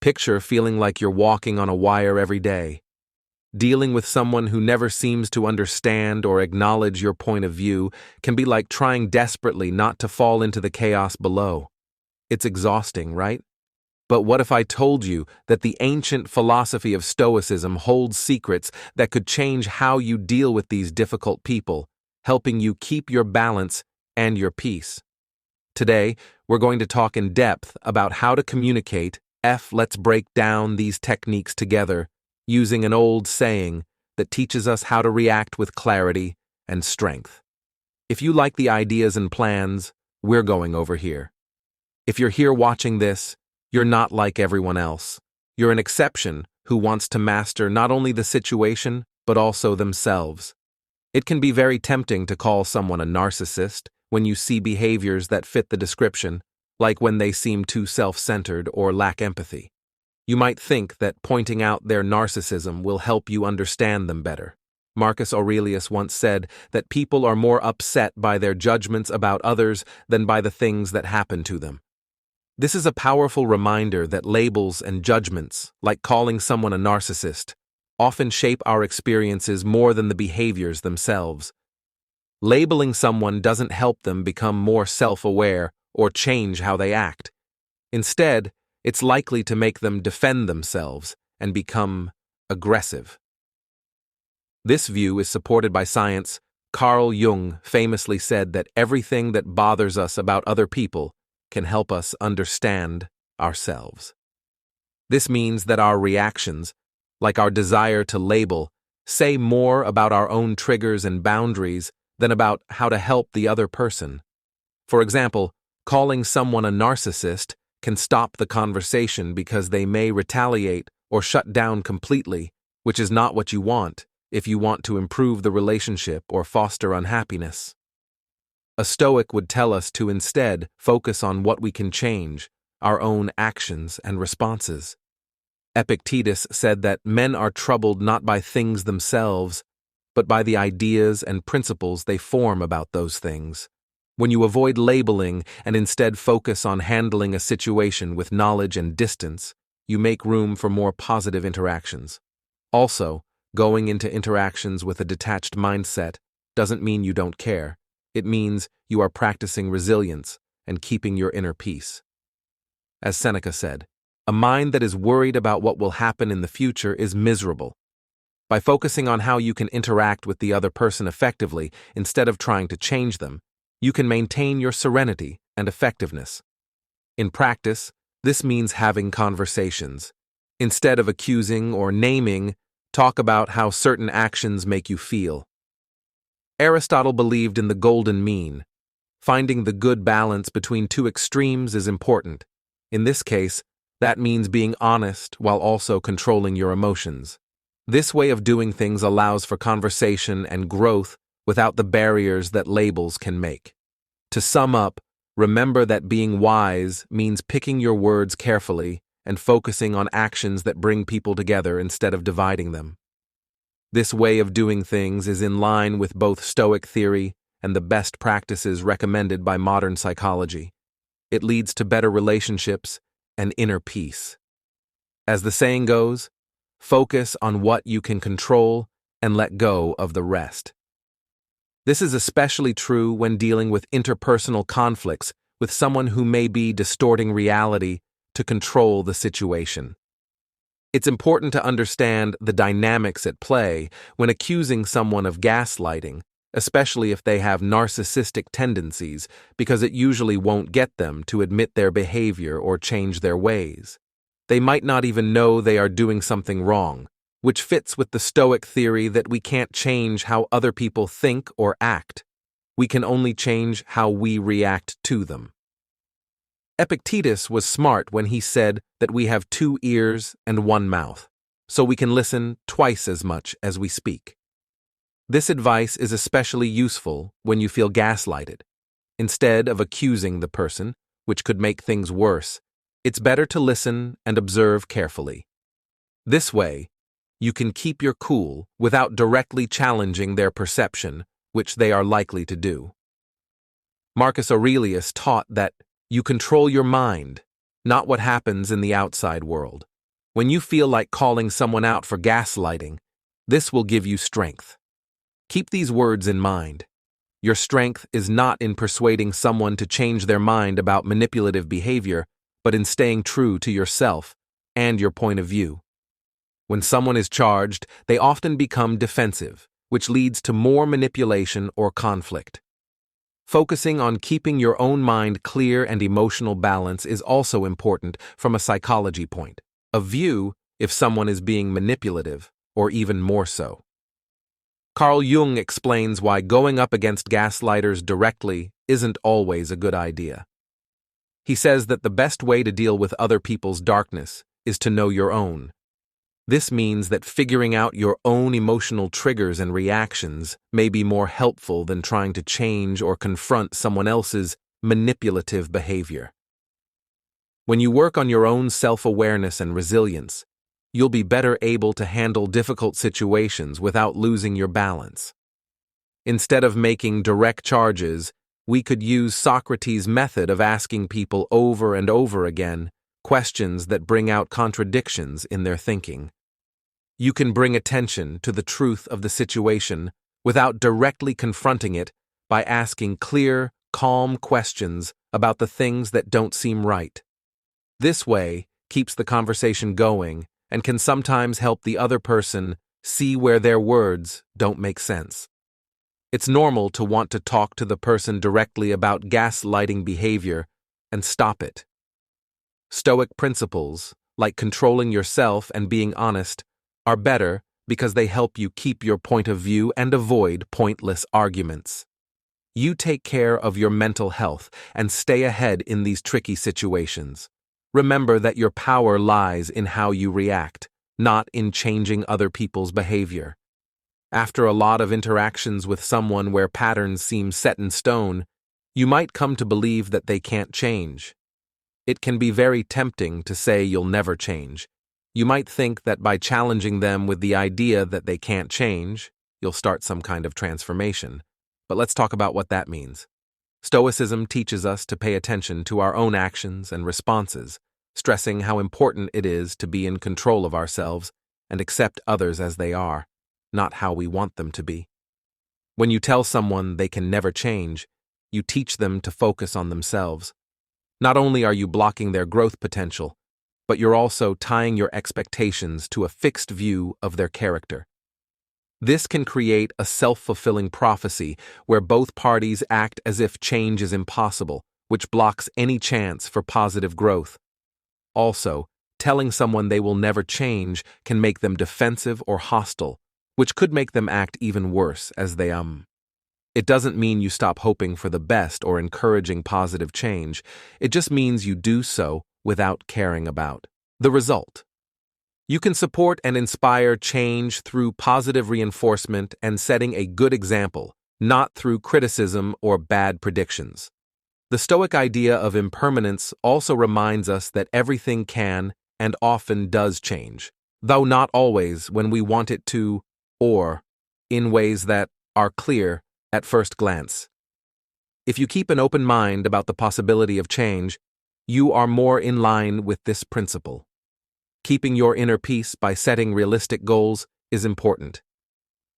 Picture feeling like you're walking on a wire every day. Dealing with someone who never seems to understand or acknowledge your point of view can be like trying desperately not to fall into the chaos below. It's exhausting, right? But what if I told you that the ancient philosophy of Stoicism holds secrets that could change how you deal with these difficult people, helping you keep your balance and your peace? Today, we're going to talk in depth about how to communicate. Let's break down these techniques together using an old saying that teaches us how to react with clarity and strength. If you like the ideas and plans, we're going over here. If you're here watching this, you're not like everyone else. You're an exception who wants to master not only the situation, but also themselves. It can be very tempting to call someone a narcissist when you see behaviors that fit the description, like when they seem too self-centered or lack empathy. You might think that pointing out their narcissism will help you understand them better. Marcus Aurelius once said that people are more upset by their judgments about others than by the things that happen to them. This is a powerful reminder that labels and judgments, like calling someone a narcissist, often shape our experiences more than the behaviors themselves. Labeling someone doesn't help them become more self-aware or change how they act. Instead, it's likely to make them defend themselves and become aggressive. This view is supported by science. Carl Jung famously said that everything that bothers us about other people can help us understand ourselves. This means that our reactions, like our desire to label, say more about our own triggers and boundaries than about how to help the other person. For example, calling someone a narcissist can stop the conversation because they may retaliate or shut down completely, which is not what you want if you want to improve the relationship or foster unhappiness. A Stoic would tell us to instead focus on what we can change, our own actions and responses. Epictetus said that men are troubled not by things themselves, but by the ideas and principles they form about those things. When you avoid labeling and instead focus on handling a situation with knowledge and distance, you make room for more positive interactions. Also, going into interactions with a detached mindset doesn't mean you don't care. It means you are practicing resilience and keeping your inner peace. As Seneca said, a mind that is worried about what will happen in the future is miserable. By focusing on how you can interact with the other person effectively instead of trying to change them, you can maintain your serenity and effectiveness. In practice, this means having conversations. Instead of accusing or naming, talk about how certain actions make you feel. Aristotle believed in the golden mean. Finding the good balance between two extremes is important. In this case, that means being honest while also controlling your emotions. This way of doing things allows for conversation and growth without the barriers that labels can make. To sum up, remember that being wise means picking your words carefully and focusing on actions that bring people together instead of dividing them. This way of doing things is in line with both Stoic theory and the best practices recommended by modern psychology. It leads to better relationships and inner peace. As the saying goes, focus on what you can control and let go of the rest. This is especially true when dealing with interpersonal conflicts with someone who may be distorting reality to control the situation. It's important to understand the dynamics at play when accusing someone of gaslighting, especially if they have narcissistic tendencies, because it usually won't get them to admit their behavior or change their ways. They might not even know they are doing something wrong, which fits with the Stoic theory that we can't change how other people think or act. We can only change how we react to them. Epictetus was smart when he said that we have 2 ears and 1 mouth, so we can listen twice as much as we speak. This advice is especially useful when you feel gaslighted. Instead of accusing the person, which could make things worse, it's better to listen and observe carefully. This way, you can keep your cool without directly challenging their perception, which they are likely to do. Marcus Aurelius taught that you control your mind, not what happens in the outside world. When you feel like calling someone out for gaslighting, this will give you strength. Keep these words in mind. Your strength is not in persuading someone to change their mind about manipulative behavior, but in staying true to yourself and your point of view. When someone is charged, they often become defensive, which leads to more manipulation or conflict. Focusing on keeping your own mind clear and emotional balance is also important from a psychology point of view if someone is being manipulative, or even more so. Carl Jung explains why going up against gaslighters directly isn't always a good idea. He says that the best way to deal with other people's darkness is to know your own. This means that figuring out your own emotional triggers and reactions may be more helpful than trying to change or confront someone else's manipulative behavior. When you work on your own self-awareness and resilience, you'll be better able to handle difficult situations without losing your balance. Instead of making direct charges, we could use Socrates' method of asking people over and over again questions that bring out contradictions in their thinking. You can bring attention to the truth of the situation without directly confronting it by asking clear, calm questions about the things that don't seem right. This way keeps the conversation going and can sometimes help the other person see where their words don't make sense. It's normal to want to talk to the person directly about gaslighting behavior and stop it. Stoic principles, like controlling yourself and being honest, are better because they help you keep your point of view and avoid pointless arguments. You take care of your mental health and stay ahead in these tricky situations. Remember that your power lies in how you react, not in changing other people's behavior. After a lot of interactions with someone where patterns seem set in stone, you might come to believe that they can't change. It can be very tempting to say you'll never change. You might think that by challenging them with the idea that they can't change, you'll start some kind of transformation. But let's talk about what that means. Stoicism teaches us to pay attention to our own actions and responses, stressing how important it is to be in control of ourselves and accept others as they are, not how we want them to be. When you tell someone they can never change, you teach them to focus on themselves. Not only are you blocking their growth potential, but you're also tying your expectations to a fixed view of their character. This can create a self-fulfilling prophecy where both parties act as if change is impossible, which blocks any chance for positive growth. Also, telling someone they will never change can make them defensive or hostile, which could make them act even worse as they It doesn't mean you stop hoping for the best or encouraging positive change. It just means you do so without caring about the result. You can support and inspire change through positive reinforcement and setting a good example, not through criticism or bad predictions. The Stoic idea of impermanence also reminds us that everything can and often does change, though not always when we want it to, or in ways that are clear at first glance. If you keep an open mind about the possibility of change, you are more in line with this principle. Keeping your inner peace by setting realistic goals is important.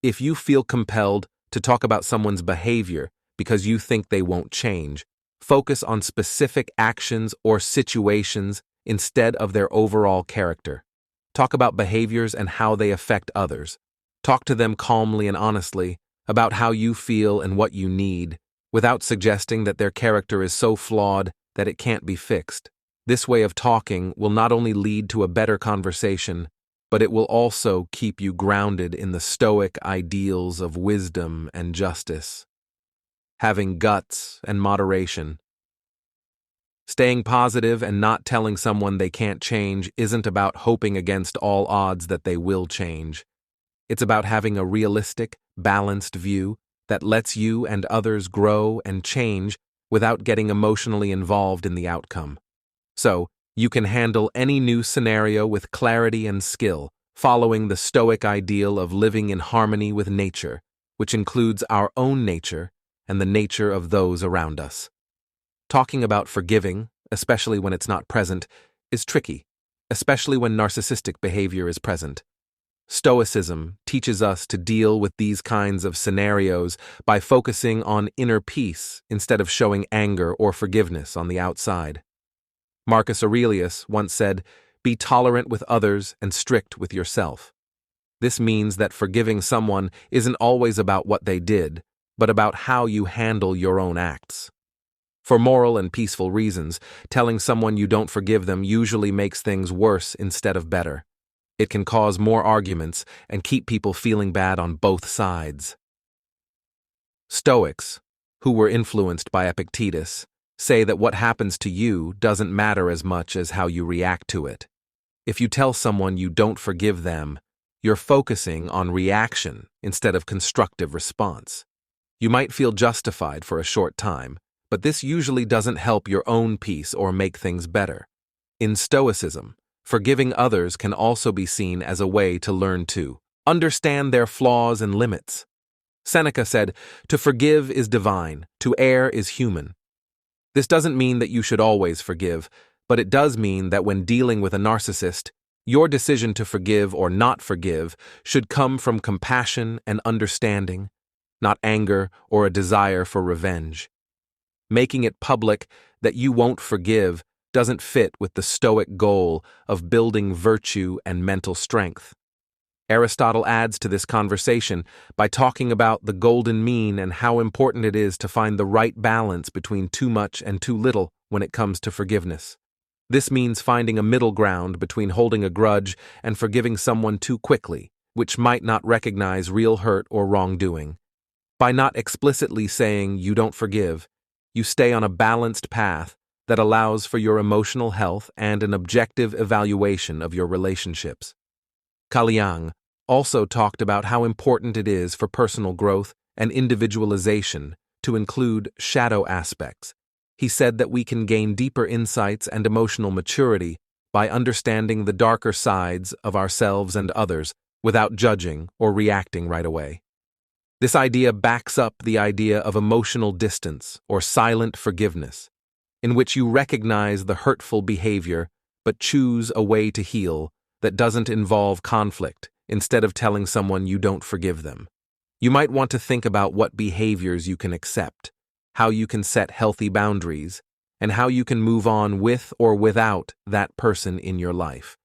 If you feel compelled to talk about someone's behavior because you think they won't change, focus on specific actions or situations instead of their overall character. Talk about behaviors and how they affect others. Talk to them calmly and honestly about how you feel and what you need, without suggesting that their character is so flawed that it can't be fixed. This way of talking will not only lead to a better conversation, but it will also keep you grounded in the Stoic ideals of wisdom and justice. Having guts and moderation. Staying positive and not telling someone they can't change isn't about hoping against all odds that they will change. It's about having a realistic, balanced view that lets you and others grow and change without getting emotionally involved in the outcome. So, you can handle any new scenario with clarity and skill, following the Stoic ideal of living in harmony with nature, which includes our own nature and the nature of those around us. Talking about forgiving, especially when it's not present, is tricky. especially when narcissistic behavior is present. Stoicism teaches us to deal with these kinds of scenarios by focusing on inner peace instead of showing anger or forgiveness on the outside. Marcus Aurelius once said, "Be tolerant with others and strict with yourself." This means that forgiving someone isn't always about what they did, but about how you handle your own acts. For moral and peaceful reasons, telling someone you don't forgive them usually makes things worse instead of better. It can cause more arguments and keep people feeling bad on both sides. Stoics, who were influenced by Epictetus, say that what happens to you doesn't matter as much as how you react to it. If you tell someone you don't forgive them, you're focusing on reaction instead of constructive response. You might feel justified for a short time, but this usually doesn't help your own peace or make things better. In Stoicism, forgiving others can also be seen as a way to learn to understand their flaws and limits. Seneca said, "To forgive is divine, to err is human." This doesn't mean that you should always forgive, but it does mean that when dealing with a narcissist, your decision to forgive or not forgive should come from compassion and understanding, not anger or a desire for revenge. Making it public that you won't forgive doesn't fit with the Stoic goal of building virtue and mental strength. Aristotle adds to this conversation by talking about the golden mean and how important it is to find the right balance between too much and too little when it comes to forgiveness. This means finding a middle ground between holding a grudge and forgiving someone too quickly, which might not recognize real hurt or wrongdoing. By not explicitly saying you don't forgive, you stay on a balanced path that allows for your emotional health and an objective evaluation of your relationships. Kaliang also talked about how important it is for personal growth and individualization to include shadow aspects. He said that we can gain deeper insights and emotional maturity by understanding the darker sides of ourselves and others without judging or reacting right away. This idea backs up the idea of emotional distance or silent forgiveness, in which you recognize the hurtful behavior but choose a way to heal that doesn't involve conflict instead of telling someone you don't forgive them. You might want to think about what behaviors you can accept, how you can set healthy boundaries, and how you can move on with or without that person in your life.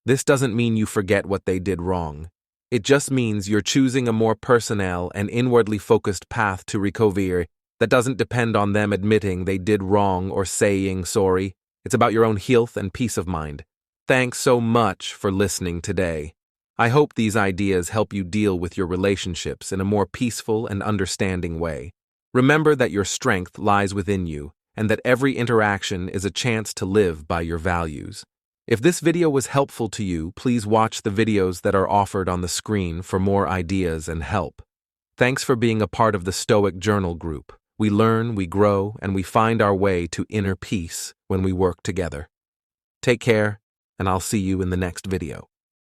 This doesn't mean you forget what they did wrong. It just means you're choosing a more personal and inwardly focused path to recovery that doesn't depend on them admitting they did wrong or saying sorry. It's about your own health and peace of mind. Thanks so much for listening today. I hope these ideas help you deal with your relationships in a more peaceful and understanding way. Remember that your strength lies within you and that every interaction is a chance to live by your values. If this video was helpful to you, please watch the videos that are offered on the screen for more ideas and help. Thanks for being a part of the Stoic Journal group. We learn, we grow, and we find our way to inner peace when we work together. Take care, and I'll see you in the next video.